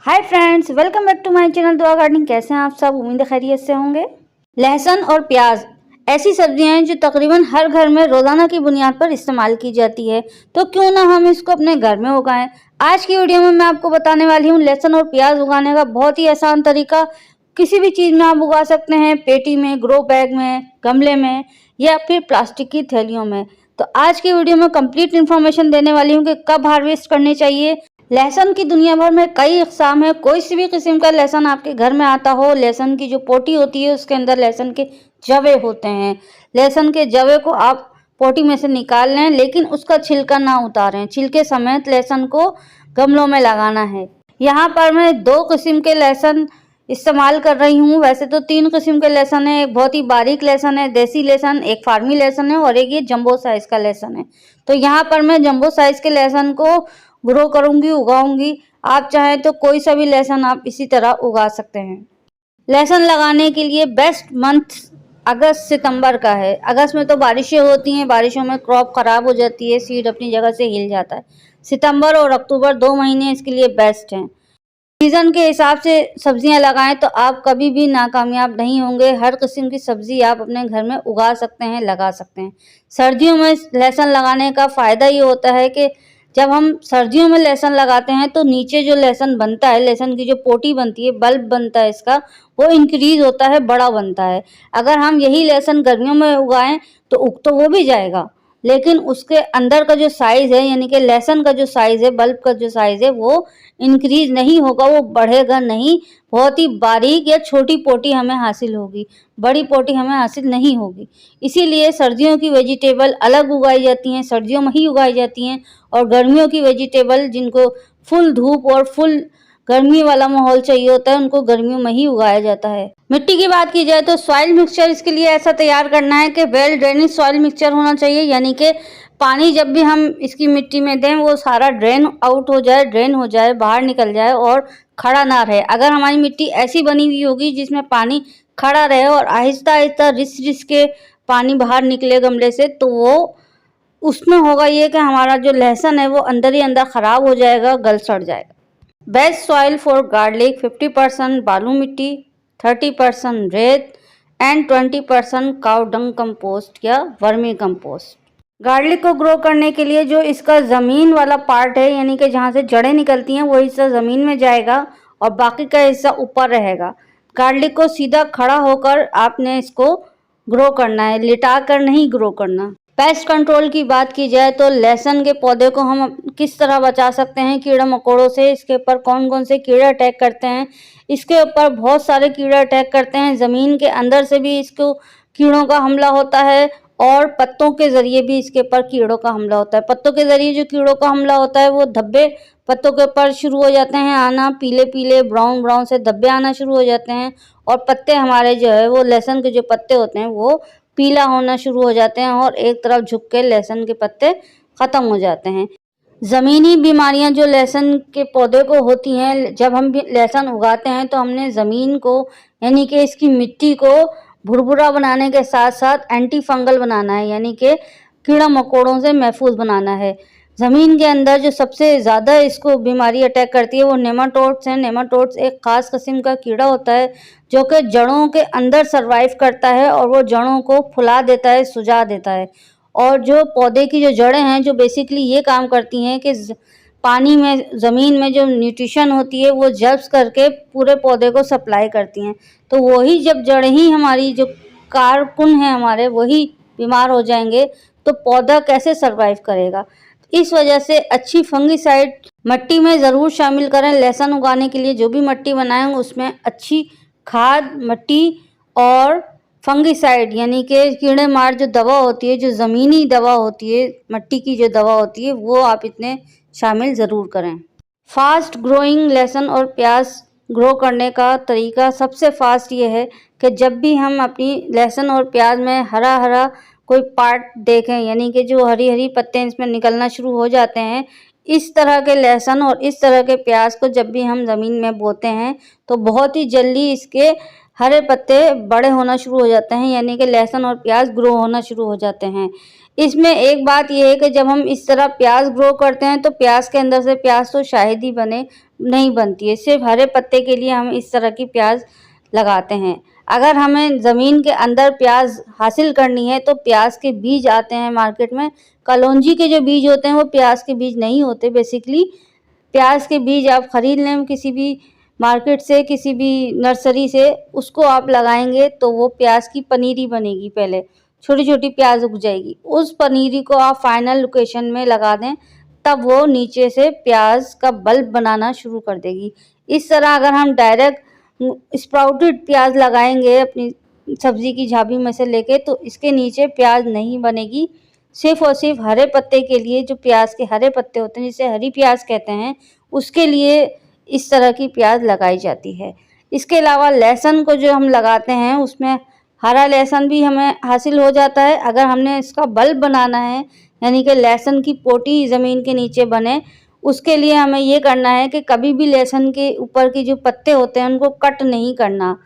Hi friends, welcome back to my channel Dua gardening. कैसे हैं आप सब? उम्मीद है खैरियत से होंगे। लहसुन और प्याज ऐसी सब्जियां हैं जो तकरीबन हर घर में रोजाना की बुनियाद पर इस्तेमाल की जाती है, तो क्यों ना हम इसको अपने घर में उगाएं। आज की वीडियो में मैं आपको बताने वाली हूँ लहसुन और प्याज उगाने का बहुत ही आसान तरीका। किसी भी चीज में आप उगा सकते हैं, पेटी में, ग्रो बैग में, गमले में या फिर प्लास्टिक की थैलियों में। तो आज की वीडियो में कंप्लीट इन्फॉर्मेशन देने वाली हूँ कि कब हार्वेस्ट करनी चाहिए। लहसुन की दुनिया भर में कई इकसाम है। कोई सी भी किस्म का लहसुन आपके घर में आता हो, लहसुन की जो पोटी होती है उसके अंदर लहसुन के जवे होते हैं। लहसुन के जवे को आप पोटी में से निकाल लें, लेकिन उसका छिलका ना उतारें। छिलके समेत लहसुन को गमलों में लगाना है। यहाँ पर मैं 2 किस्म के लहसुन इस्तेमाल कर रही हूँ। वैसे तो 3 किस्म के लहसुन है। एक बहुत ही बारीक लहसुन है, देसी लहसुन, एक फार्मी लहसुन है और एक ये जंबो साइज का लहसुन है। तो यहाँ पर मैं जंबो साइज के लहसुन को ग्रो करूंगी, उगाऊंगी। आप चाहें तो कोई सा भी लहसुन आप इसी तरह उगा सकते हैं। लहसुन लगाने के लिए बेस्ट मंथ अगस्त सितंबर का है। अगस्त में तो बारिशें होती हैं, बारिशों में क्रॉप खराब हो जाती है, सीड अपनी जगह से हिल जाता है। सितंबर और अक्टूबर 2 महीने इसके लिए बेस्ट हैं। सीजन के हिसाब से सब्जियां लगाएं तो आप कभी भी नाकामयाब नहीं होंगे। हर किस्म की सब्जी आप अपने घर में उगा सकते हैं, लगा सकते हैं। सर्दियों में लहसुन लगाने का फायदा ये होता है कि जब हम सर्दियों में लहसुन लगाते हैं तो नीचे जो लहसुन बनता है, लहसुन की जो पोटी बनती है, बल्ब बनता है इसका, वो इंक्रीज होता है, बड़ा बनता है। अगर हम यही लहसुन गर्मियों में उगाएं तो उग तो वो भी जाएगा, लेकिन उसके अंदर का जो साइज है, यानी कि लहसुन का जो साइज है, बल्ब का जो साइज है, वो इंक्रीज नहीं होगा, वो बढ़ेगा नहीं। बहुत ही बारीक या छोटी पोटी हमें हासिल होगी, बड़ी पोटी हमें हासिल नहीं होगी। इसीलिए सर्दियों की वेजिटेबल अलग उगाई जाती हैं, सर्दियों में ही उगाई जाती हैं, और गर्मियों की वेजिटेबल जिनको फुल धूप और फुल गर्मी वाला माहौल चाहिए होता है, उनको गर्मियों में ही उगाया जाता है। मिट्टी की बात की जाए तो सॉइल मिक्सचर इसके लिए ऐसा तैयार करना है कि वेल ड्रेनेज सॉइल मिक्सचर होना चाहिए, यानी कि पानी जब भी हम इसकी मिट्टी में दें वो सारा ड्रेन आउट हो जाए, ड्रेन हो जाए, बाहर निकल जाए और खड़ा ना रहे। अगर हमारी मिट्टी ऐसी बनी हुई होगी जिसमें पानी खड़ा रहे और आहिस्ता आहिस्ता रिस रिस के पानी बाहर निकले गमले से, तो वो उसमें होगा ये कि हमारा जो लहसुन है वो अंदर ही अंदर ख़राब हो जाएगा, गल सड़ जाएगा। बेस्ट सॉइल फॉर गार्लिक 50% बालू मिट्टी, 30% रेत एंड 20% काउ डंग कंपोस्ट या वर्मी कंपोस्ट। गार्लिक को ग्रो करने के लिए जो इसका ज़मीन वाला पार्ट है, यानी कि जहाँ से जड़ें निकलती हैं, वो हिस्सा ज़मीन में जाएगा और बाकी का हिस्सा ऊपर रहेगा। गार्लिक को सीधा खड़ा होकर आपने इसको ग्रो करना है, लिटा कर नहीं ग्रो करना। पेस्ट कंट्रोल की बात की जाए तो लहसुन के पौधे को हम किस तरह बचा सकते हैं कीड़े मकोड़ों से, इसके ऊपर कौन कौन से कीड़े अटैक करते हैं। इसके ऊपर बहुत सारे कीड़े अटैक करते हैं। ज़मीन के अंदर से भी इसको कीड़ों का हमला होता है और पत्तों के ज़रिए भी इसके ऊपर कीड़ों का हमला होता है। पत्तों के ज़रिए जो कीड़ों का हमला होता है वो धब्बे पत्तों के ऊपर शुरू हो जाते हैं आना, पीले पीले ब्राउन ब्राउन से धब्बे आना शुरू हो जाते हैं और पत्ते हमारे जो है वो लहसुन के जो पत्ते होते हैं वो पीला होना शुरू हो जाते हैं और एक तरफ झुक के लहसुन के पत्ते ख़त्म हो जाते हैं। ज़मीनी बीमारियां जो लहसुन के पौधे को होती हैं, जब हम लहसुन उगाते हैं तो हमने ज़मीन को, यानी कि इसकी मिट्टी को भुरभुरा बनाने के साथ साथ एंटी फंगल बनाना है, यानी कि कीड़ा मकोड़ों से महफूज बनाना है। ज़मीन के अंदर जो सबसे ज़्यादा इसको बीमारी अटैक करती है वो नेमाटोड्स हैं। नेमाटोड्स एक ख़ास किस्म का कीड़ा होता है जो कि जड़ों के अंदर सर्वाइव करता है और वो जड़ों को फुला देता है, सुझा देता है। और जो पौधे की जो जड़ें हैं जो बेसिकली ये काम करती हैं कि पानी में, ज़मीन में जो न्यूट्रिशन होती है वो जब्स करके पूरे पौधे को सप्लाई करती हैं। तो वही जब जड़ें ही हमारी जो कारकुन हैं हमारे वही बीमार हो जाएंगे तो पौधा कैसे सर्वाइव करेगा। इस वजह से अच्छी फंगिसाइड मिट्टी में ज़रूर शामिल करें। लहसुन उगाने के लिए जो भी मिट्टी बनाएंगे उसमें अच्छी खाद, मिट्टी और फंगिसाइड यानी कि कीड़े मार जो दवा होती है, जो ज़मीनी दवा होती है, मिट्टी की जो दवा होती है, वो आप इतने शामिल ज़रूर करें। फास्ट ग्रोइंग लहसुन और प्याज ग्रो करने का तरीका सबसे फास्ट ये है कि जब भी हम अपनी लहसुन और प्याज में हरा हरा कोई पार्ट देखें, यानी कि जो हरी हरी पत्ते इसमें निकलना शुरू हो जाते हैं, इस तरह के लहसुन और इस तरह के प्याज को जब भी हम ज़मीन में बोते हैं तो बहुत ही जल्दी इसके हरे पत्ते बड़े होना शुरू हो जाते हैं, यानी कि लहसुन और प्याज ग्रो होना शुरू हो जाते हैं। इसमें एक बात ये है कि जब हम इस तरह प्याज ग्रो करते हैं तो प्याज के अंदर से प्याज तो शायद ही नहीं बनती है। सिर्फ हरे पत्ते के लिए हम इस तरह की प्याज लगाते हैं। अगर हमें ज़मीन के अंदर प्याज हासिल करनी है तो प्याज के बीज आते हैं मार्केट में। कलौंजी के जो बीज होते हैं वो प्याज के बीज नहीं होते। बेसिकली प्याज के बीज आप खरीद लें किसी भी मार्केट से, किसी भी नर्सरी से, उसको आप लगाएंगे तो वो प्याज की पनीरी बनेगी। पहले छोटी छोटी प्याज उग जाएगी, उस पनीरी को आप फाइनल लोकेशन में लगा दें, तब वो नीचे से प्याज का बल्ब बनाना शुरू कर देगी। इस तरह अगर हम डायरेक्ट स्प्राउटेड प्याज लगाएंगे अपनी सब्जी की झाबी में से लेके, तो इसके नीचे प्याज नहीं बनेगी। सिर्फ और सिर्फ हरे पत्ते के लिए, जो प्याज के हरे पत्ते होते हैं जिसे हरी प्याज कहते हैं, उसके लिए इस तरह की प्याज लगाई जाती है। इसके अलावा लहसुन को जो हम लगाते हैं उसमें हरा लहसुन भी हमें हासिल हो जाता है। अगर हमने इसका बल्ब बनाना है, यानी कि लहसुन की पोटी ज़मीन के नीचे बने, उसके लिए हमें ये करना है कि कभी भी लहसुन के ऊपर के जो पत्ते होते हैं उनको कट नहीं करना,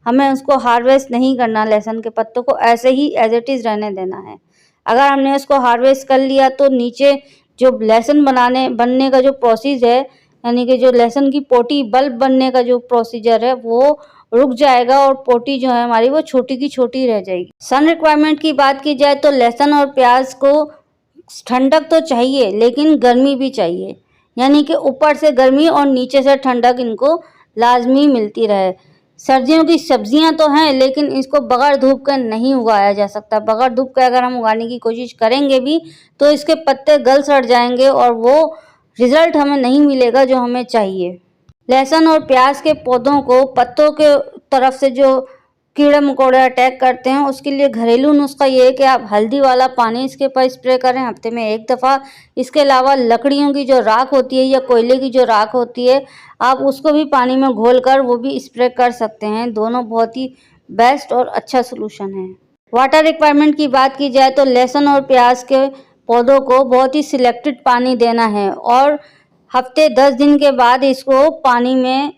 हमें उसको हार्वेस्ट नहीं करना। लहसुन के पत्तों को ऐसे ही एज इट इज़ रहने देना है। अगर हमने उसको हार्वेस्ट कर लिया तो नीचे जो लहसुन बनने का जो प्रोसेस है, यानी कि जो लहसुन की पोटी बल्ब बनने का जो प्रोसीजर है, वो रुक जाएगा और पोटी जो है हमारी वो छोटी की छोटी रह जाएगी। सन रिक्वायरमेंट की बात की जाए तो लहसुन और प्याज को ठंडक तो चाहिए, लेकिन गर्मी भी चाहिए, यानी कि ऊपर से गर्मी और नीचे से ठंडक इनको लाजमी मिलती रहे। सर्दियों की सब्जियां तो हैं, लेकिन इसको बगैर धूप के नहीं उगाया जा सकता। बगैर धूप के अगर हम उगाने की कोशिश करेंगे भी तो इसके पत्ते गल सड़ जाएंगे और वो रिजल्ट हमें नहीं मिलेगा जो हमें चाहिए। लहसुन और प्याज के पौधों को पत्तों के तरफ से जो कीड़े मकोड़े अटैक करते हैं, उसके लिए घरेलू नुस्खा ये है कि आप हल्दी वाला पानी इसके ऊपर स्प्रे करें हफ्ते में 1 दफ़ा। इसके अलावा लकड़ियों की जो राख होती है या कोयले की जो राख होती है, आप उसको भी पानी में घोलकर वो भी स्प्रे कर सकते हैं। दोनों बहुत ही बेस्ट और अच्छा सलूशन है। वाटर रिक्वायरमेंट की बात की जाए तो लहसुन और प्याज के पौधों को बहुत ही सिलेक्टेड पानी देना है और हफ्ते 10 दिन के बाद इसको पानी में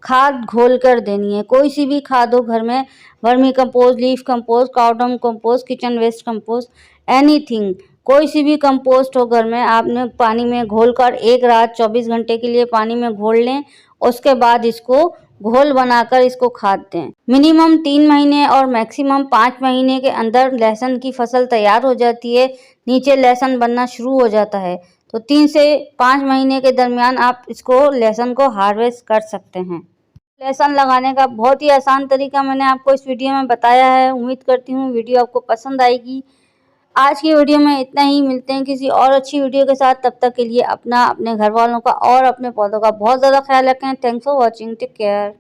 खाद घोल कर देनी है। कोई सी भी खाद हो घर में, vermicompost, leaf compost, cow dung compost, kitchen waste compost, anything, कोई सी भी कंपोस्ट हो घर में, आपने पानी में घोलकर 1 रात 24 घंटे के लिए पानी में घोल लें। उसके बाद इसको घोल बनाकर इसको खाद दें। मिनिमम 3 महीने और मैक्सिमम 5 महीने के अंदर लहसुन की फसल तैयार हो जाती है। नीचे लहसुन बनना शुरू हो जाता है, तो 3 से 5 महीने के दरमियान आप इसको लहसुन को हार्वेस्ट कर सकते हैं। लहसुन लगाने का बहुत ही आसान तरीका मैंने आपको इस वीडियो में बताया है। उम्मीद करती हूँ वीडियो आपको पसंद आएगी। आज की वीडियो में इतना ही। मिलते हैं किसी और अच्छी वीडियो के साथ। तब तक के लिए अपना, अपने घर वालों का और अपने पौधों का बहुत ज़्यादा ख्याल रखें। Thanks for watching. Take care.